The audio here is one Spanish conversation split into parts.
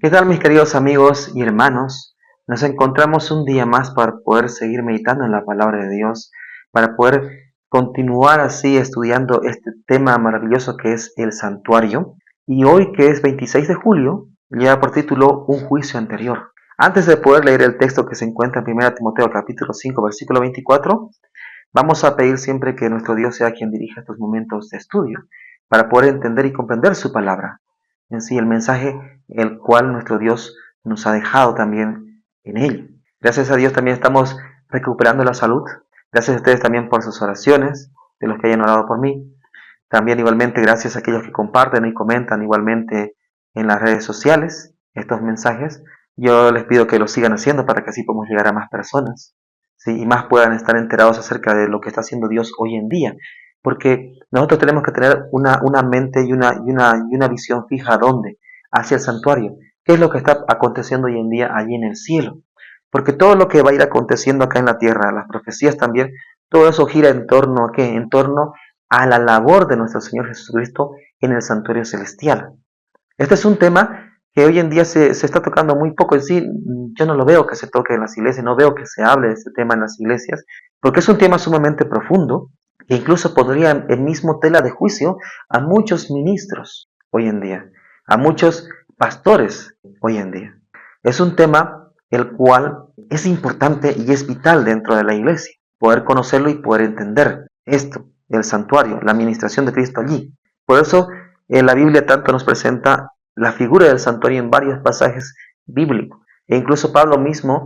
¿Qué tal, mis queridos amigos y hermanos? Nos encontramos un día más para poder seguir meditando en la palabra de Dios, para poder continuar así estudiando este tema maravilloso que es el santuario. Y hoy, que es 26 de julio, lleva por título Un juicio anterior. Antes de poder leer el texto que se encuentra en 1 Timoteo capítulo 5, versículo 24, vamos a pedir siempre que nuestro Dios sea quien dirija estos momentos de estudio, para poder entender y comprender su palabra. En sí, el mensaje el cual nuestro Dios nos ha dejado también en él. Gracias a Dios también estamos recuperando la salud. Gracias a ustedes también por sus oraciones, de los que hayan orado por mí. También igualmente gracias a aquellos que comparten y comentan igualmente en las redes sociales estos mensajes. Yo les pido que lo sigan haciendo para que así podamos llegar a más personas, ¿sí? Y más puedan estar enterados acerca de lo que está haciendo Dios hoy en día. Porque nosotros tenemos que tener una mente y una visión fija. ¿A dónde? Hacia el santuario. ¿Qué es lo que está aconteciendo hoy en día allí en el cielo? Porque todo lo que va a ir aconteciendo acá en la tierra, las profecías también, todo eso gira en torno a ¿qué? En torno a la labor de nuestro Señor Jesucristo en el santuario celestial. Este es un tema que hoy en día se está tocando muy poco. En sí, yo no lo veo que se toque en las iglesias, no veo que se hable de este tema en las iglesias, porque es un tema sumamente profundo, que incluso pondría en mismo tela de juicio a muchos ministros hoy en día, a muchos pastores hoy en día. Es un tema el cual es importante y es vital dentro de la iglesia, poder conocerlo y poder entender esto, el santuario, la administración de Cristo allí. Por eso la Biblia tanto nos presenta la figura del santuario en varios pasajes bíblicos. E incluso Pablo mismo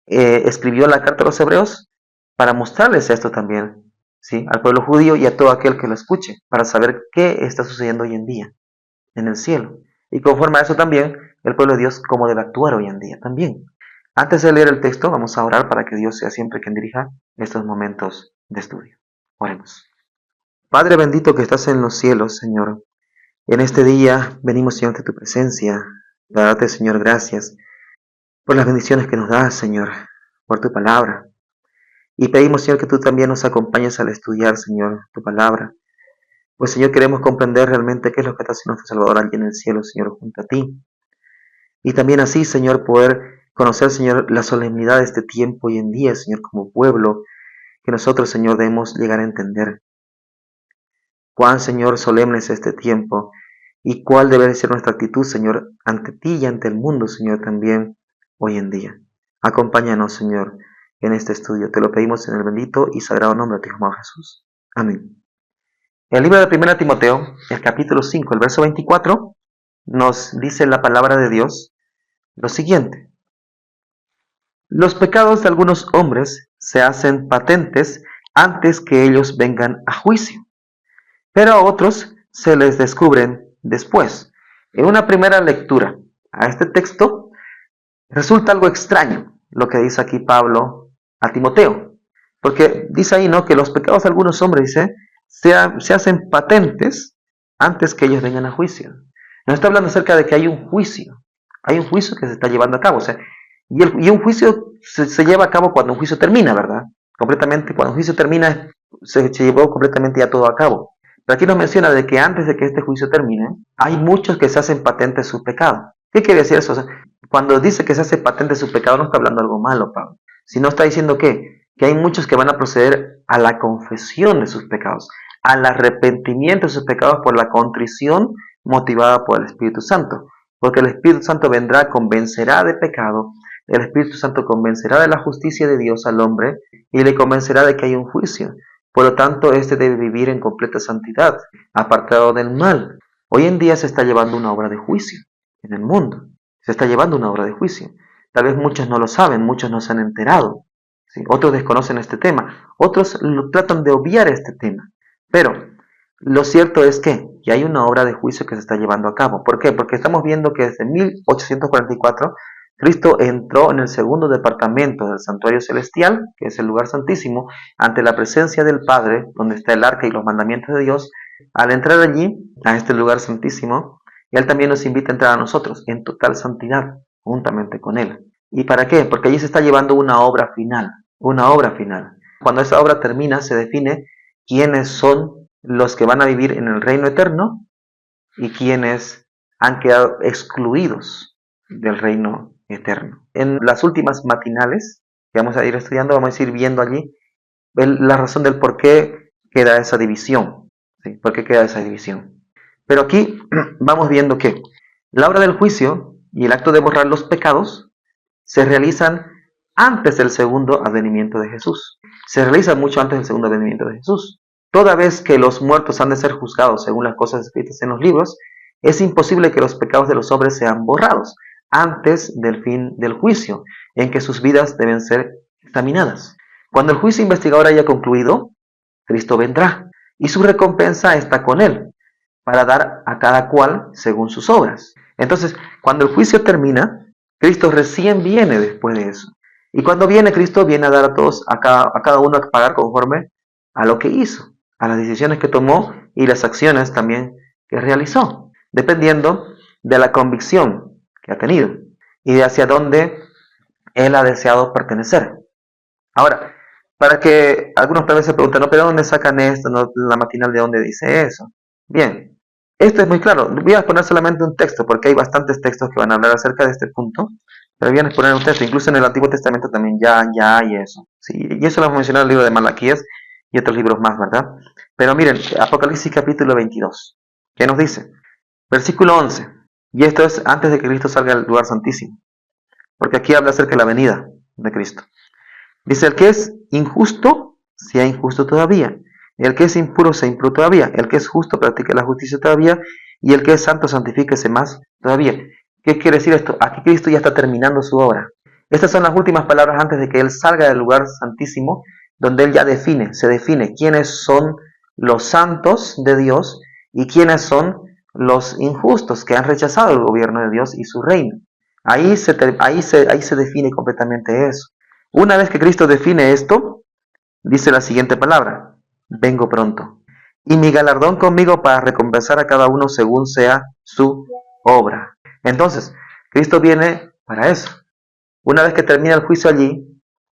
escribió la carta a los hebreos para mostrarles esto también, ¿sí? Al pueblo judío y a todo aquel que lo escuche, para saber qué está sucediendo hoy en día en el cielo. Y conforme a eso también, el pueblo de Dios cómo debe actuar hoy en día también. Antes de leer el texto, vamos a orar para que Dios sea siempre quien dirija estos momentos de estudio. Oremos. Padre bendito que estás en los cielos, Señor, en este día venimos, Señor, ante tu presencia, para darte, Señor, gracias por las bendiciones que nos das, Señor, por tu palabra. Y pedimos, Señor, que tú también nos acompañes al estudiar, Señor, tu palabra. Pues, Señor, queremos comprender realmente qué es lo que está haciendo nuestro Salvador allí en el cielo, Señor, junto a ti. Y también así, Señor, poder conocer, Señor, la solemnidad de este tiempo hoy en día, Señor, como pueblo, que nosotros, Señor, debemos llegar a entender. Cuán, Señor, solemne es este tiempo y cuál debe ser nuestra actitud, Señor, ante ti y ante el mundo, Señor, también hoy en día. Acompáñanos, Señor, en este estudio. Te lo pedimos en el bendito y sagrado nombre de tu Hijo Jesús. Amén. En el libro de 1 Timoteo, el capítulo 5, el verso 24, nos dice la palabra de Dios lo siguiente. Los pecados de algunos hombres se hacen patentes antes que ellos vengan a juicio, pero a otros se les descubren después. En una primera lectura a este texto, resulta algo extraño lo que dice aquí Pablo a Timoteo, porque dice ahí, ¿no?, que los pecados de algunos hombres, dice, se hacen patentes antes que ellos vengan a juicio. Nos está hablando acerca de que hay un juicio que se está llevando a cabo, o sea, y un juicio se lleva a cabo cuando un juicio termina, ¿verdad? Completamente, cuando un juicio termina, se llevó completamente ya todo a cabo. Pero aquí nos menciona de que antes de que este juicio termine, hay muchos que se hacen patentes su pecado. ¿Qué quiere decir eso? O sea, cuando dice que se hace patente su pecado, no está hablando algo malo, Pablo. Sino está diciendo que hay muchos que van a proceder a la confesión de sus pecados, al arrepentimiento de sus pecados por la contrición motivada por el Espíritu Santo. Porque el Espíritu Santo vendrá, convencerá de pecado, el Espíritu Santo convencerá de la justicia de Dios al hombre y le convencerá de que hay un juicio. Por lo tanto, éste debe vivir en completa santidad, apartado del mal. Hoy en día se está llevando una obra de juicio en el mundo. Se está llevando una obra de juicio. Tal vez muchos no lo saben, muchos no se han enterado, ¿sí? Otros desconocen este tema, otros tratan de obviar este tema. Pero lo cierto es que hay una obra de juicio que se está llevando a cabo. ¿Por qué? Porque estamos viendo que desde 1844 Cristo entró en el segundo departamento del santuario celestial, que es el lugar santísimo, ante la presencia del Padre, donde está el arca y los mandamientos de Dios. Al entrar allí, a este lugar santísimo, Él también nos invita a entrar a nosotros en total santidad, juntamente con Él. ¿Y para qué? Porque allí se está llevando una obra final, una obra final. Cuando esa obra termina, se define quiénes son los que van a vivir en el reino eterno y quiénes han quedado excluidos del reino eterno. En las últimas matinales que vamos a ir estudiando, vamos a ir viendo allí la razón del por qué queda esa división. ¿Sí? ¿Por qué queda esa división? Pero aquí vamos viendo que la obra del juicio y el acto de borrar los pecados se realizan antes del segundo advenimiento de Jesús. Se realizan mucho antes del segundo advenimiento de Jesús. Toda vez que los muertos han de ser juzgados según las cosas escritas en los libros, es imposible que los pecados de los hombres sean borrados antes del fin del juicio, en que sus vidas deben ser examinadas. Cuando el juicio investigador haya concluido, Cristo vendrá y su recompensa está con él, para dar a cada cual según sus obras. Entonces, cuando el juicio termina, Cristo recién viene después de eso. Y cuando viene Cristo, viene a dar a todos, a cada uno a pagar conforme a lo que hizo, a las decisiones que tomó y las acciones también que realizó, dependiendo de la convicción que ha tenido y de hacia dónde él ha deseado pertenecer. Ahora, para que algunos tal vez se pregunten, ¿no? ¿Pero dónde sacan esto? ¿No? La matinal, ¿de dónde dice eso? Bien, esto es muy claro. Voy a poner solamente un texto, porque hay bastantes textos que van a hablar acerca de este punto. Pero voy a poner un texto, incluso en el Antiguo Testamento también ya hay eso. ¿Sí? Y eso lo hemos mencionado en el libro de Malaquías y otros libros más, ¿verdad? Pero miren, Apocalipsis capítulo 22. ¿Qué nos dice? Versículo 11. Y esto es antes de que Cristo salga al lugar santísimo. Porque aquí habla acerca de la venida de Cristo. Dice, el que es injusto, sea injusto todavía. El que es impuro, sea impuro todavía. El que es justo, practique la justicia todavía. Y el que es santo, santifíquese más todavía. ¿Qué quiere decir esto? Aquí Cristo ya está terminando su obra. Estas son las últimas palabras antes de que Él salga del lugar santísimo, donde Él ya se define quiénes son los santos de Dios y quiénes son los injustos que han rechazado el gobierno de Dios y su reino. Ahí se define completamente eso. Una vez que Cristo define esto, dice la siguiente palabra: vengo pronto, y mi galardón conmigo para recompensar a cada uno según sea su obra. Entonces, Cristo viene para eso. Una vez que termina el juicio allí,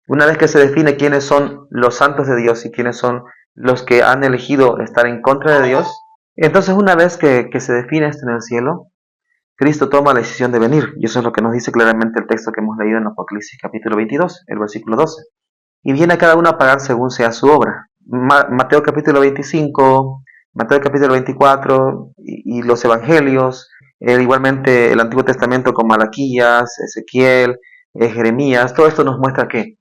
una vez que se define quiénes son los santos de Dios y quiénes son los que han elegido estar en contra de Dios, entonces una vez que se define esto en el cielo, Cristo toma la decisión de venir, y eso es lo que nos dice claramente el texto que hemos leído en Apocalipsis capítulo 22, el versículo 12. Y viene a cada uno a pagar según sea su obra. Mateo capítulo 25, Mateo capítulo 24 y los evangelios, igualmente el Antiguo Testamento con Malaquías, Ezequiel, Jeremías, todo esto nos muestra que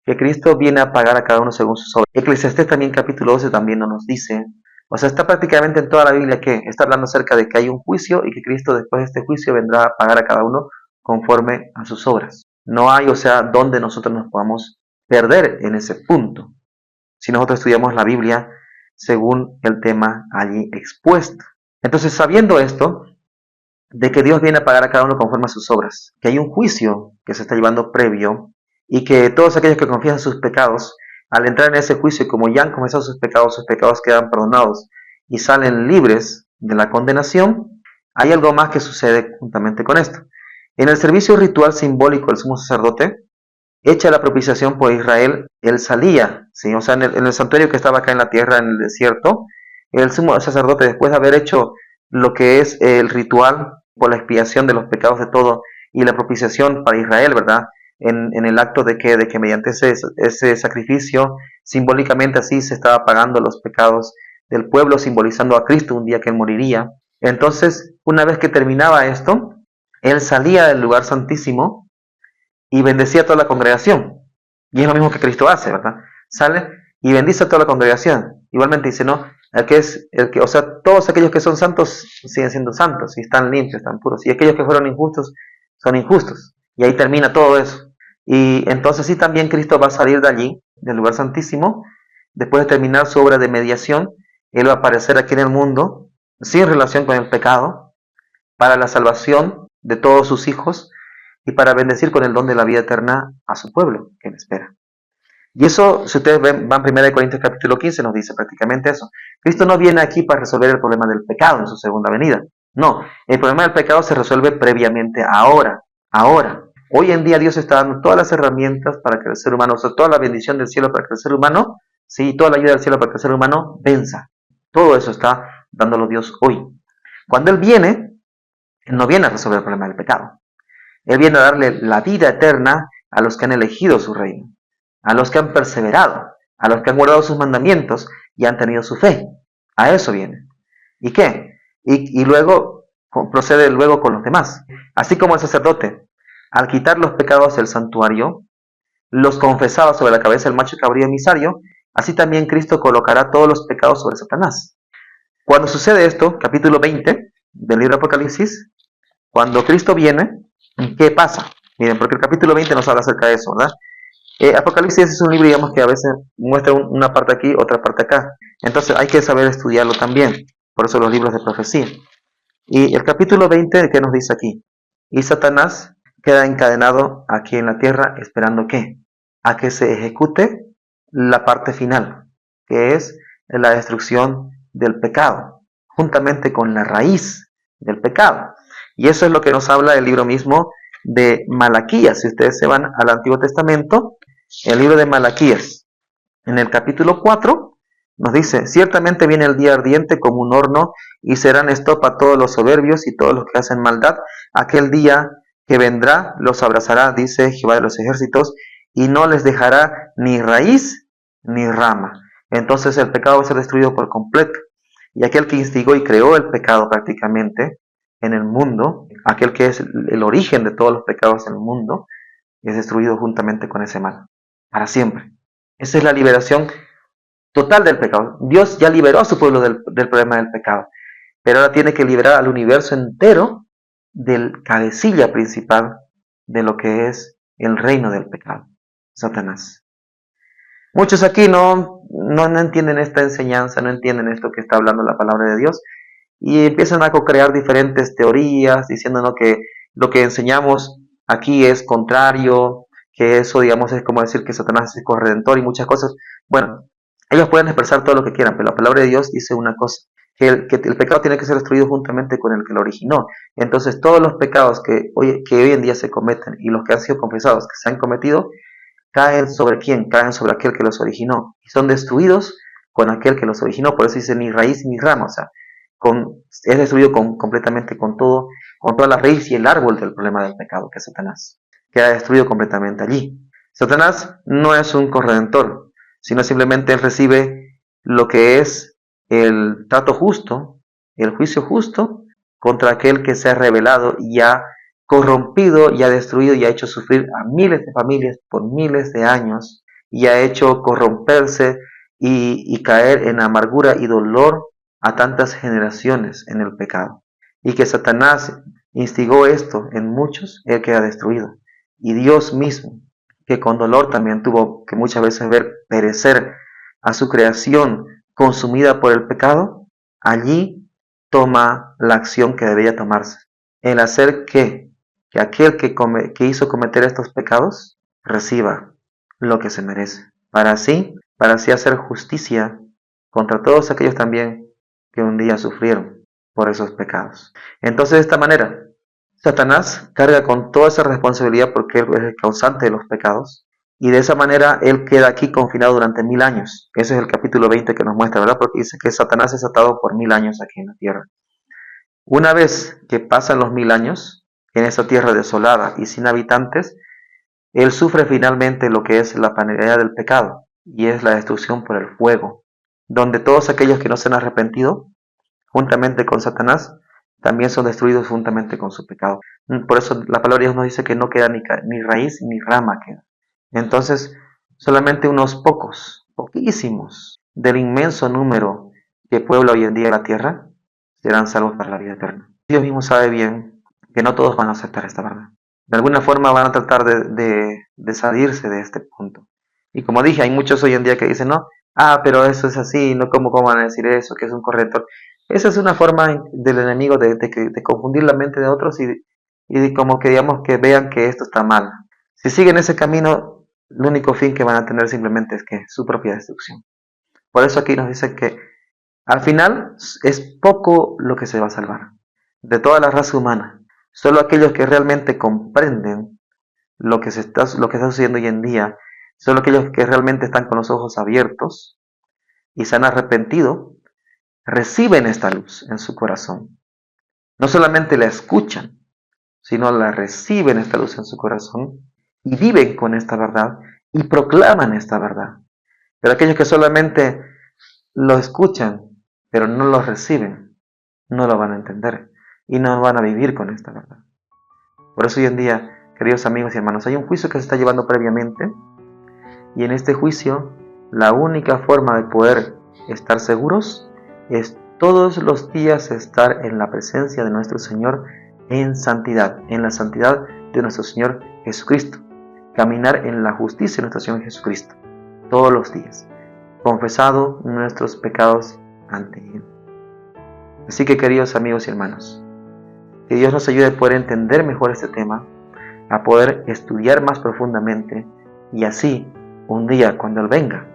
Cristo viene a pagar a cada uno según sus obras. Eclesiastés también capítulo 12 también nos dice. O sea, está prácticamente en toda la Biblia que está hablando acerca de que hay un juicio y que Cristo después de este juicio vendrá a pagar a cada uno conforme a sus obras. No hay, o sea, donde nosotros nos podamos perder en ese punto, si nosotros estudiamos la Biblia según el tema allí expuesto. Entonces, sabiendo esto, de que Dios viene a pagar a cada uno conforme a sus obras, que hay un juicio que se está llevando previo y que todos aquellos que confiesan sus pecados, al entrar en ese juicio, como ya han confesado sus pecados quedan perdonados y salen libres de la condenación, hay algo más que sucede juntamente con esto. En el servicio ritual simbólico del sumo sacerdote, hecha la propiciación por Israel, él salía, ¿sí? O sea, en el santuario que estaba acá en la tierra, en el desierto, el sumo sacerdote, después de haber hecho lo que es el ritual por la expiación de los pecados de todo y la propiciación para Israel, ¿verdad? En el acto de que mediante ese sacrificio, simbólicamente así se estaba pagando los pecados del pueblo, simbolizando a Cristo un día que él moriría. Entonces, una vez que terminaba esto, él salía del lugar santísimo y bendecía a toda la congregación. Y es lo mismo que Cristo hace, ¿verdad? Sale y bendice a toda la congregación. Igualmente dice, no, o sea, todos aquellos que son santos siguen siendo santos, y están limpios, están puros. Y aquellos que fueron injustos, son injustos. Y ahí termina todo eso. Y entonces sí, también Cristo va a salir de allí, del lugar santísimo, después de terminar su obra de mediación. Él va a aparecer aquí en el mundo, sin relación con el pecado, para la salvación de todos sus hijos y para bendecir con el don de la vida eterna a su pueblo que le espera. Y eso, si ustedes van a 1 Corintios capítulo 15, nos dice prácticamente eso. Cristo no viene aquí para resolver el problema del pecado en su segunda venida. No, el problema del pecado se resuelve previamente ahora. Hoy en día Dios está dando todas las herramientas para que el ser humano, o sea, toda la bendición del cielo para que el ser humano, sí, toda la ayuda del cielo para que el ser humano venza. Todo eso está dándolo Dios hoy. Cuando Él viene, Él no viene a resolver el problema del pecado. Él viene a darle la vida eterna a los que han elegido su reino, a los que han perseverado, a los que han guardado sus mandamientos y han tenido su fe. A eso viene. ¿Y qué? Y luego procede luego con los demás. Así como el sacerdote, al quitar los pecados del santuario, los confesaba sobre la cabeza del macho cabrío emisario, así también Cristo colocará todos los pecados sobre Satanás. Cuando sucede esto, capítulo 20 del libro de Apocalipsis, cuando Cristo viene, ¿qué pasa? Miren, porque el capítulo 20 nos habla acerca de eso, ¿verdad? Apocalipsis es un libro, digamos, que a veces muestra una parte aquí, otra parte acá. Entonces hay que saber estudiarlo también. Por eso los libros de profecía. Y el capítulo 20, ¿qué nos dice aquí? Y Satanás queda encadenado aquí en la tierra, esperando ¿qué? A que se ejecute la parte final, que es la destrucción del pecado, juntamente con la raíz del pecado. Y eso es lo que nos habla el libro mismo de Malaquías. Si ustedes se van al Antiguo Testamento, el libro de Malaquías, en el capítulo 4, nos dice, ciertamente viene el día ardiente como un horno y serán estopa todos los soberbios y todos los que hacen maldad. Aquel día que vendrá los abrazará, dice Jehová de los ejércitos, y no les dejará ni raíz ni rama. Entonces el pecado va a ser destruido por completo. Y aquel que instigó y creó el pecado prácticamente en el mundo, aquel que es el origen de todos los pecados en el mundo, es destruido juntamente con ese mal, para siempre. Esa es la liberación total del pecado. Dios ya liberó a su pueblo del problema del pecado, pero ahora tiene que liberar al universo entero del cabecilla principal de lo que es el reino del pecado, Satanás. Muchos aquí no entienden esta enseñanza, no entienden esto que está hablando la palabra de Dios y empiezan a crear diferentes teorías diciéndonos que lo que enseñamos aquí es contrario, que eso, digamos, es como decir que Satanás es corredentor y muchas cosas. Bueno, ellos pueden expresar todo lo que quieran, pero la palabra de Dios dice una cosa, que el pecado tiene que ser destruido juntamente con el que lo originó. Entonces, todos los pecados que hoy en día se cometen y los que han sido confesados, que se han cometido, caen sobre quién, caen sobre aquel que los originó y son destruidos con aquel que los originó. Por eso dice ni raíz ni rama, o sea, es destruido completamente con toda la raíz y el árbol del problema del pecado, que es Satanás. Queda destruido completamente allí. Satanás no es un corredentor, sino simplemente él recibe lo que es el trato justo, el juicio justo contra aquel que se ha rebelado y ha corrompido y ha destruido y ha hecho sufrir a miles de familias por miles de años y ha hecho corromperse y caer en amargura y dolor a tantas generaciones en el pecado. Y que Satanás instigó esto en muchos, él queda destruido. Y Dios mismo, que con dolor también tuvo que muchas veces ver perecer a su creación consumida por el pecado, allí toma la acción que debía tomarse. El hacer que aquel que hizo cometer estos pecados reciba lo que se merece. Para así hacer justicia contra todos aquellos también que un día sufrieron por esos pecados. Entonces, de esta manera, Satanás carga con toda esa responsabilidad porque él es el causante de los pecados. Y de esa manera él queda aquí confinado durante 1000 años. Ese es el capítulo 20 que nos muestra, ¿verdad? Porque dice que Satanás es atado por 1000 años aquí en la tierra. Una vez que pasan los 1000 años en esa tierra desolada y sin habitantes, él sufre finalmente lo que es la penalidad del pecado y es la destrucción por el fuego, donde todos aquellos que no se han arrepentido, juntamente con Satanás, también son destruidos juntamente con su pecado. Por eso la palabra de Dios nos dice que no queda ni raíz ni rama queda. Entonces, solamente unos pocos, poquísimos, del inmenso número que puebla hoy en día la tierra, serán salvos para la vida eterna. Dios mismo sabe bien que no todos van a aceptar esta verdad. De alguna forma van a tratar de salirse de este punto. Y como dije, hay muchos hoy en día que dicen, no, pero eso es así, no, ¿cómo van a decir eso? Que es un corrector. Esa es una forma del enemigo de confundir la mente de otros y como que digamos que vean que esto está mal. Si siguen ese camino, el único fin que van a tener simplemente es que su propia destrucción. Por eso aquí nos dice que al final es poco lo que se va a salvar de toda la raza humana. Solo aquellos que realmente comprenden lo que está sucediendo hoy en día, solo aquellos que realmente están con los ojos abiertos y se han arrepentido, reciben esta luz en su corazón. No solamente la escuchan, sino la reciben esta luz en su corazón y viven con esta verdad y proclaman esta verdad. Pero aquellos que solamente lo escuchan, pero no lo reciben, no lo van a entender y no van a vivir con esta verdad. Por eso hoy en día, queridos amigos y hermanos, hay un juicio que se está llevando previamente, y en este juicio la única forma de poder estar seguros es todos los días estar en la presencia de nuestro Señor en santidad, en la santidad de nuestro Señor Jesucristo. Caminar en la justicia de nuestro Señor Jesucristo, todos los días, confesado nuestros pecados ante Él. Así que, queridos amigos y hermanos, que Dios nos ayude a poder entender mejor este tema, a poder estudiar más profundamente y así, un día cuando Él venga,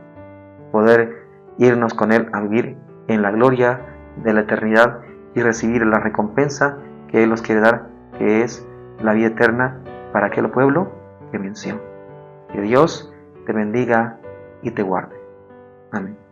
poder irnos con Él a vivir en la gloria de la eternidad y recibir la recompensa que Él nos quiere dar, que es la vida eterna para aquel pueblo que venció. Que Dios te bendiga y te guarde. Amén.